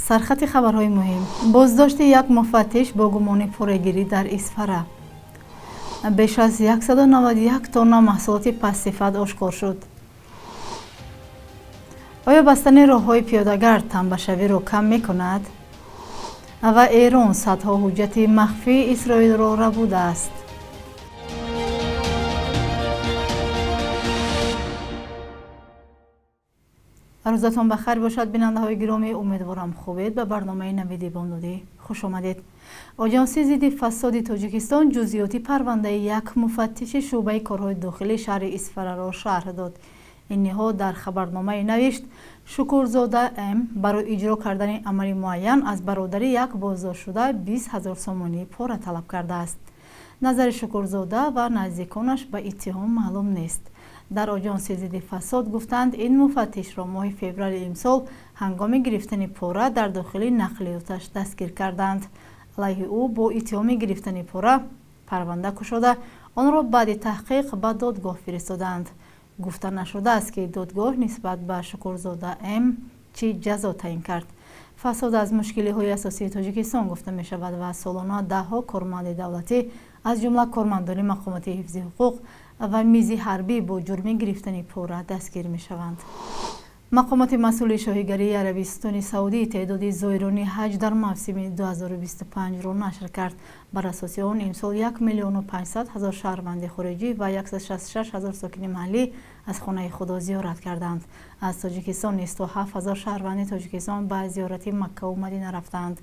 سرخط خبرهای مهم. بازداشت یک مفتش با گمان پوره‌گیری در اسفره. بیش از 191 تن محصولات پس‌صفت آشکار شد. آیا بستن راه‌های پیاده‌گرد تنبه‌شوی را کم می‌کند؟ و ایران صدها حجت مخفی اسرائیل را ربوده است. روزتان بخیر باشد بیننده‌های گرامی، امیدوارم خوبید. به برنامه نوید بامدادی خوش آمدید. آژانس ضد فساد تاجیکستان جزئیات پرونده یک مفتش شعبه کارهای داخلی شهر اسفره را شرح داد. این نهاد در خبرنامه نوشت شکورزاده ام برای اجرا کردن عمل معین از برادر یک بازداشت شده 20,000 سومانی پاره طلب کرده است. نظر شکورزاده و نزدیکانش به اتهام معلوم نیست. در آژانس ضد فساد گفتند این مفتش را ماه فوریه امسال هنگام گرفتن پاره در داخل نقلیاتش دستگیر کردند. علیه او با اتهام گرفتن پاره پرونده گشوده آن را بعد تحقیق به دادگاه فرستادند. گفته نشده است که دادگاه نسبت به شکورزاده ام چی جزا تعیین کرد. فساد از مشکلی‌های اساسی تاجیکستان گفته می شود و سالانه ده‌ها کارمند دولتی از جمله کارمندان مقامات حفظ حقوق و میزی حربی با جرم گرفتن پوره دستگیر می شوند. مقامات مسئول شاهیگری عربستان سعودی تعداد زایران حج در موسم 2025 را نشر کرد. بر اساس آن امسال 1,500,000 شهروند خارجی و 166,000 ساکن محلی از خانه خدا زیارت کردند. از تاجیکستان 27,000 شهروند تاجیکستان به زیارت مکه و مدینه رفتند.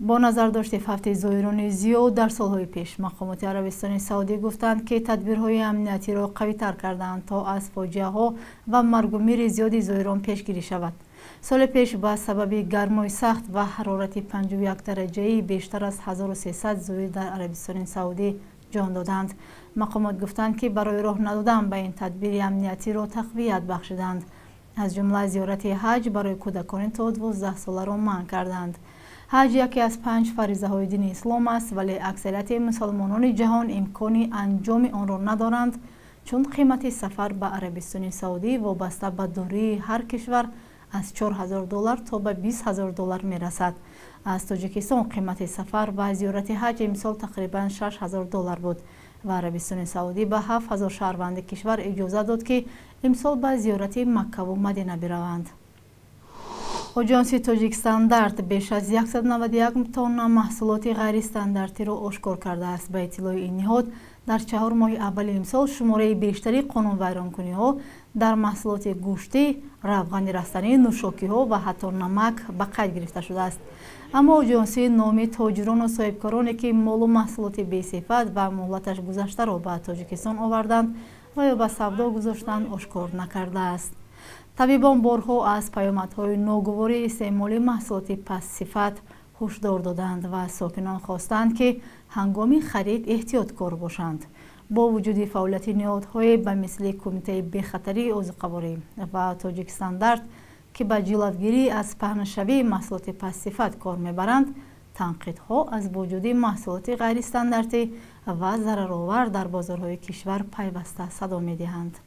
با نظر داشت فقط زایران زیاد در سالهای پیش مقامات عربستان سعودی گفتند که تدبیرهای امنیتی را قوی تر کردند تا از فاجعه ها و مرگ و میر زیادی زایران پیشگیری شود. سال پیش با سبب گرمای سخت و حرارت 51 درجه‌ای بیشتر از 1300 زایر در عربستان سعودی جان دادند. مقامات گفتند که برای راه ندادن به این تدبیر امنیتی را تقویت بخشیدند. از جمله زیارت حج برای کودکان تا 12 ساله را منع کردند. حج یکی از 5 فریضه های دین اسلام است، ولی اکثریت مسلمانان جهان امکان انجام آن را ندارند چون قیمت سفر به عربستان سعودی وابسته به دوری هر کشور از 4,000 دلار تا به 20,000 دلار می رسد. از تاجیکستان قیمت سفر و زیارت حج امسال تقریبا 6,000 دلار بود و عربستان سعودی به 7,000 شهروند کشور اجازه داد که امسال به زیارت مکه و مدینه بروند. آژانس تاجیک استاندارد بیش از 191 تن محصولات غیر استانداردی را آشکار کرده است. به اطلاع این نهاد در 4 ماه اول امسال شماره بیشتری قانون ویرانکنی ها در محصولات گوشتی، روغن رستنی، نوشاکی ها و حتی نمک به قید گرفته شده است. اما آژانس نام تاجران و صاحبکارانی که مال و محصولات بی‌صفت و مهلتش گذشته را به تاجیکستان آوردند و یا به سودا گذاشتند آشکار نکرده است. طبیبان بارها از پیامدهای ناگوار استعمال محصولات پس‌صفت هشدار دادند و ساکنان خواستند که هنگام خرید احتیاطکار باشند. با وجود فعالیت نهادهای به مثل کمیته بی‌خطری عضوقواری و تاجیک استاندارد که به جلوگیری از پهنشوی محصولات پس‌صفت کار میبرند، تنقیدها از وجود محصولات غیر استانداردی و ضررآور در بازارهای کشور پیوسته صدا میدهند.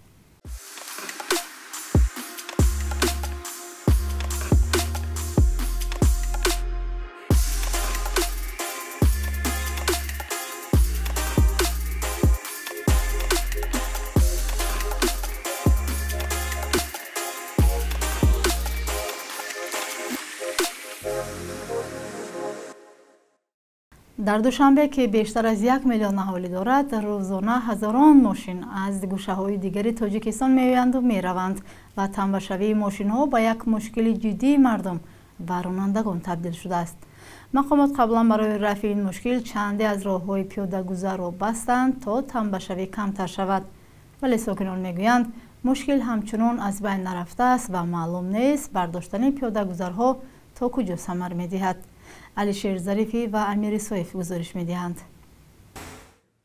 در دوشنبه که بیشتر از 1 میلیون اهالی دارد، روزانه هزاران ماشین از گوشه‌های دیگر تاجیکستان می‌آیند و می‌روند و تنبه‌شوی ماشین‌ها به یک مشکل جدی مردم و رانندگان تبدیل شده است. مقامات قبلا برای رفع این مشکل چندی از راه‌های پیاده‌گذر را بستند تا تنبه‌شوی کمتر شود، ولی ساکنان می‌گویند مشکل همچنان از بین نرفته است و معلوم نیست برداشتن پیاده‌گذرها تا کجا ثمر می‌دهد. علیشیر ظریفی و امیر صایف گزارش می‌دهند.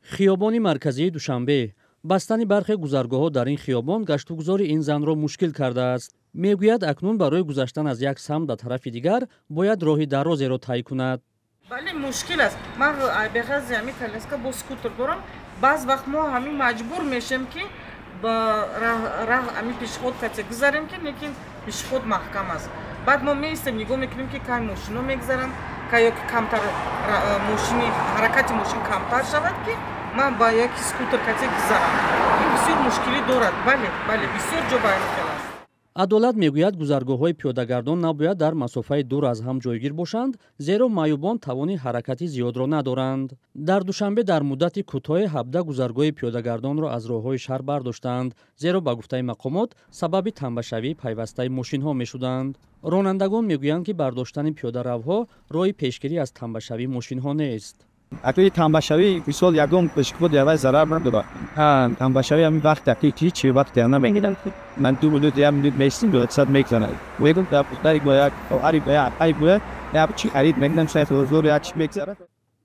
خیابان مرکزی دوشنبه بستن برخی گذرگاه‌ها در این خیابان گشت و گذار این زن را مشکل کرده است. میگوید اکنون برای گذشتن از یک سمت به طرف دیگر باید راهی درازی را طی کند. بله مشکل است. من به خاطر همین کالسکا با اسکوتر دارم. بعض وقت ما همین مجبور میشیم که با راه همین پیشخود کسی گذاریم که لیکن پیشخود محکم است. بعد ما میستیم نگاه میکنیم که کای ماشینا میگذرن که یا کمتر ماشینی حرکت ماشین کمتر شود که من با یک اسکوتر کسی گذرم. این بسیار مشکلی دارد. بله بسیار جا باید است. адолат мегӯяд гузаргоҳҳои пиёдагардон набояд дар масофаи дур аз ҳам ҷойгир бошанд, зеро маъюбон тавони ҳаракати зиёдро надоранд. дар душанбе дар муддати кӯтоҳе 17 гузаргоҳи пиёдагардонро аз роҳҳои шаҳр бардоштанд, зеро ба гуфтаи мақомот сабаби танбашавии пайвастаи мошинҳо мешуданд. ронандагон мегӯянд, ки бардоштани пиёдаравҳо роҳи пешгирӣ аз танбашавии мошинҳо нест. اگه تنبشوی مثال یکم بشکفت یا ضرر نداره. تنبشوی همین وقت دقیقی چه وقت دیگر نمیگیرم. من 2 minut یا minut میستیم دو صد میکنم. ویگم در پوتاری باید آری باید یا چی خرید میکنم شاید روزور یا چی میگذره.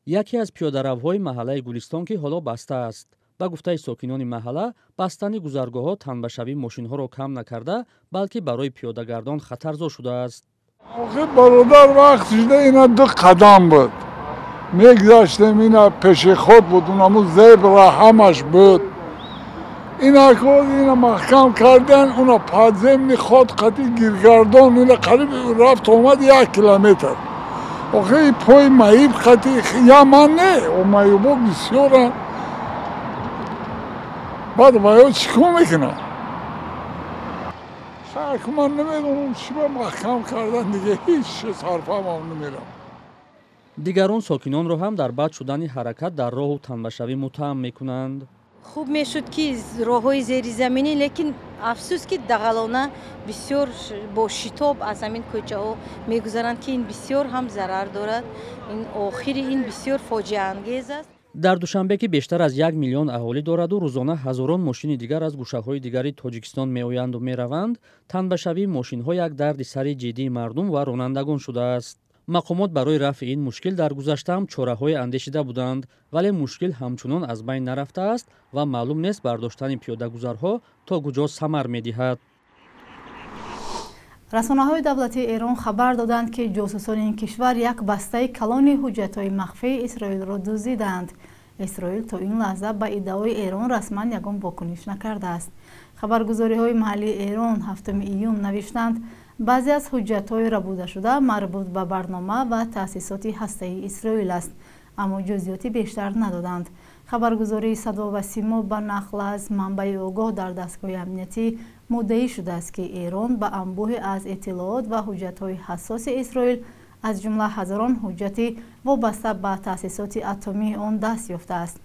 یکی از پیاده‌روهای محله گلستان که حالا بسته است. با گفته ساکنان محله بستن گذرگاه‌ها تنبشوی ماشین‌ها را کم نکرده، بلکه برای پیاده‌گردان خطرزا شده است. آخه برادر وقت شده اینا 2 قدم بود. میگذاشتیم اینا پیش خود بود اونمو زبر همش بود اینا کود اینا محکم کردن اونا پادزمین خود قطعی گیرگردان اینا قریب رفت اومد 1 کیلومتر آخه ای پای معیب قطعی یا من نه او معیبا بسیارن بعد باید چیکار میکنن شاید من نمیدونم چی با محکم کردن دیگه هیچ صرفه هم نمیرم. دیگران ساکنانро ҳам дар бад шудани ҳаракат дар роҳу танбашавӣ муттаҳам мекунанд. خوب میشد که راههای زیر زمینی لیکن افسوس که دغلانه بسیار با شتاب از همین کوچه ها میگذرند که این بسیار هم ضرر دارد. این آخر این بسیار فاجعه انگیز است. дар душанбе ки бештар аз 1 миллион аҳолӣ дораду рӯзона ҳазорон мошини дигар аз гӯшаҳои дигари тоҷикистон меоянду мераванд, танбашавии мошинҳо як дарди сари ҷиддии мардум ва ронандагон шудааст. мақомот барои рафъи ин мушкил дар гузашта ҳам чораҳое андешида буданд, вале мушкил ҳамчунон аз байн нарафтааст ва маълум нест бардоштани пиёдагузарҳо то куҷо самар медиҳад. расонаҳои давлатии эрон хабар доданд, ки ҷосусони ин кишвар як бастаи калони ҳуҷҷатҳои махфии исроилро дуздиданд. исроил то ин лаҳза ба иддаои эрон расман ягон вокуниш накардааст. хабаргузориҳои маҳаллии эрон 7 июн навиштанд, баъзе аз ҳуҷҷатҳои рабудашуда марбут ба барнома ва таъсисоти ҳастаии исроил аст, аммо ҷузъиёти бештар надоданд. хабаргузории садо ва симо ба нақл аз манбаи огоҳ дар дастгоҳи амниятӣ муддаӣ шудааст, ки эрон ба анбӯҳе аз иттилоот ва ҳуҷҷатҳои ҳассоси исроил аз ҷумла ҳазорон ҳуҷҷати вобаста ба таъсисоти атомии он даст ёфтааст.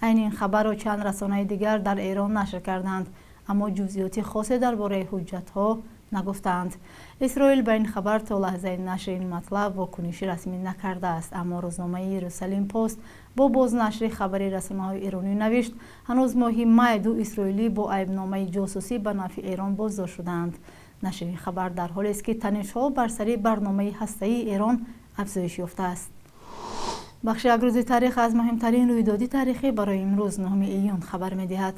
айни ин хабарро чанд расонаи дигар дар эрон нашр карданд, аммо ҷузъиёти хосе дар бораи ҳуҷҷатҳо нагуфтаанд. исроил ба ин хабар то лаҳзаи нашри ин матлаб вокуниши расмӣ накардааст, аммо рӯзномаи Иерусалим пост бо бознашри хабари расонаҳои эронӣ навишт, ҳанӯз моҳи май 2 исроилӣ бо айбномаи ҷосусӣ ба нафъи эрон боздошт шуданд. нашри ин хабар дар ҳолест, ки танишҳо бар сари барномаи ҳастаии эрон афзоиш ёфтааст. бахши агрӯзи таърих аз муҳимтарин рӯйдоди таърихӣ барои имрӯз 9 июн хабар медиҳад.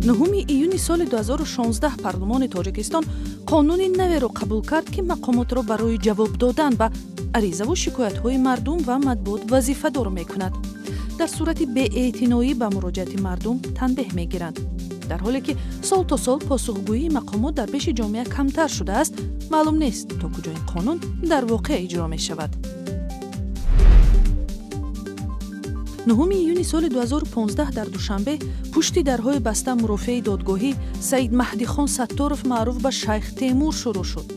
9 июни соли 2016 парлумони тоҷикистон қонуни наверо қабул кард, ки мақомотро барои ҷавоб додан ба аризаву шикоятҳои мардум ва матбуот вазифадор мекунад. дар сурати беэътиноӣ ба муроҷиати мардум танбеҳ мегиранд. дар ҳоле ки сол то сол посухгӯии мақомот дар пеши ҷомеа камтар шудааст, маълум нест то куҷо ин қонун дар воқеъ иҷро мешавад. 9 июни соли 2015 дар душанбе пушти дарҳои баста мурофиаи додгоҳӣ Саид Маҳдихон Сатторов маъруф ба Шайх Темур шурӯъ шуд.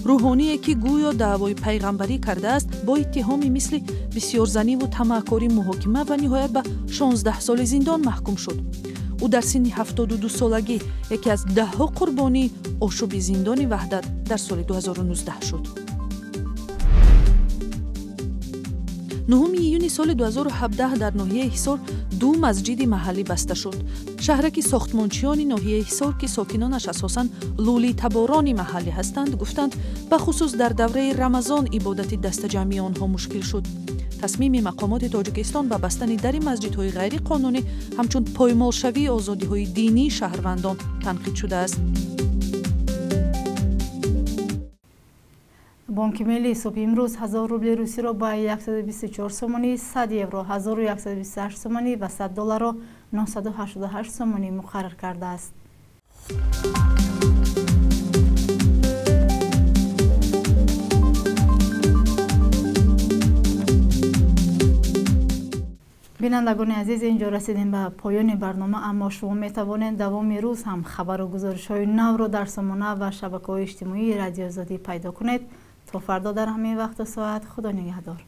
рӯҳоние ки гӯё даъвои пайғамбарӣ кардааст, бо иттиҳоми мисли бисёрзаниву тамаъкорӣ муҳокима ва ниҳоят ба 16 соли зиндон маҳкум шуд. ӯ дар синни 72 солагӣ яке аз даҳҳо қурбонии ошӯби зиндони ваҳдат дар соли 2019 шуд. 9 июни соли 2017 дар ноҳияи Ҳисор 2 масҷиди маҳаллӣ баста шуд. шаҳраки сохтмончиёни ноҳияи Ҳисор, ки сокинонаш асосан лӯлитаборони маҳаллӣ ҳастанд, гуфтанд ба хусус дар давраи Рамазон ибодати дастаҷамъии онҳо мушкил шуд. тасмими мақомоти Тоҷикистон ба бастани дари масҷидҳои ғайриқонунӣ ҳамчун поймолшавии озодиҳои динии шаҳрвандон танқид шудааст. بانک ملی صبح امروز 1000 روبل روسی را با 124 سومانی، 100 یورو 1128 سومانی و 100 دلار را 988 سومانی مقرر کرده است. بینندگان عزیز، اینجا رسیدیم به پایان برنامه، اما شما می توانید دوام روز هم خبر و گزارش های نو را در سامانه و شبکه‌های اجتماعی رادیو آزادی پیدا کنید. تا فردا در همین وقت و ساعت، خدا نگهدار.